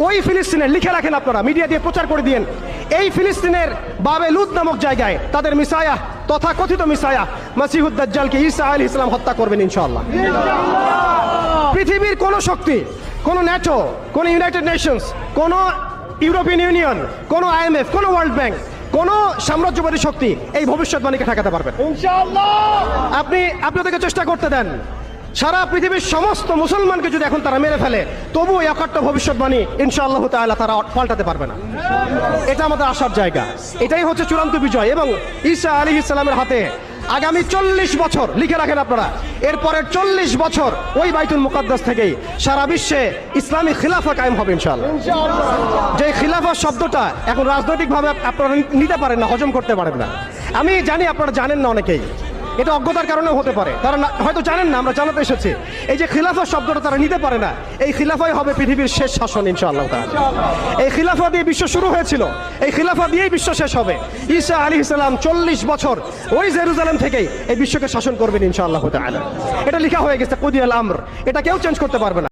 ওই ফিলিস্তিনের, লিখে রাখেন আপনারা, মিডিয়া দিয়ে প্রচার করে দিয়েন, এই ফিলিস্তিনের বাবে লুদ নামক জায়গায় তাদের মিসায়া, তথা কথিত মিসায়া মাসিহুদ দাজ্জালকে ঈসা আলাইহিস সালাম হত্যা করবেন ইনশাআল্লাহ। পৃথিবীর কোন শক্তি, কোন ন্যাটো, কোন ইউনাইটেড নেশনস, কোন ইউরোপিয়ান ইউনিয়ন, কোন IMF, কোন ওয়ার্ল্ড ব্যাংক, কোন সাম্রাজ্যবাদী শক্তি এই ভবিষ্যৎবাণীকে ঠেকাতে পারবেন ইনশাআল্লাহ। আপনি ওদেরকে চেষ্টা করতে দেন। সারা পৃথিবীর সমস্ত মুসলমানকে যদি এখন তারা মেরে ফেলে, তবুও এই অকাট্য ভবিষ্যৎবাণী ইনশাআল্লাহ তাআলা তারা পাল্টাতে পারবে না। এটা আমাদের আশার জায়গা, এটাই হচ্ছে চূড়ান্ত বিজয়। এবং ঈসা আলাইহিস সালামের হাতে আগামী 40 বছর, লিখে রাখেন আপনারা, এরপরের 40 বছর ওই বাইতুল মুকাদ্দাস থেকেই সারা বিশ্বে ইসলামী খিলাফা কায়েম হবে ইনশাআল্লাহ। যে খিলাফা শব্দটা এখন রাজনৈতিকভাবে আপনারা নিতে পারেন না, হজম করতে পারেন না। আমি জানি আপনারা জানেন না, অনেকেই এটা অজ্ঞতার কারণে হতে পারে, তারা হয়তো জানেন না, আমরা জানাতে এসেছি। এই যে খিলাফা শব্দটা তারা নিতে পারে না, এই খিলাফাই হবে পৃথিবীর শেষ শাসন ইনশাআল্লাহ। এই খিলাফা দিয়ে বিশ্ব শুরু হয়েছিল, এই খিলাফা দিয়েই বিশ্ব শেষ হবে। ঈসা আলাইহিস সালাম 40 বছর ওই জেরুজালেম থেকেই এই বিশ্বকে শাসন করবেন ইনশাআল্লাহ তাআলা। এটা লেখা হয়ে গেছে কুদিয়াল আমর, এটা কেউ চেঞ্জ করতে পারবে না।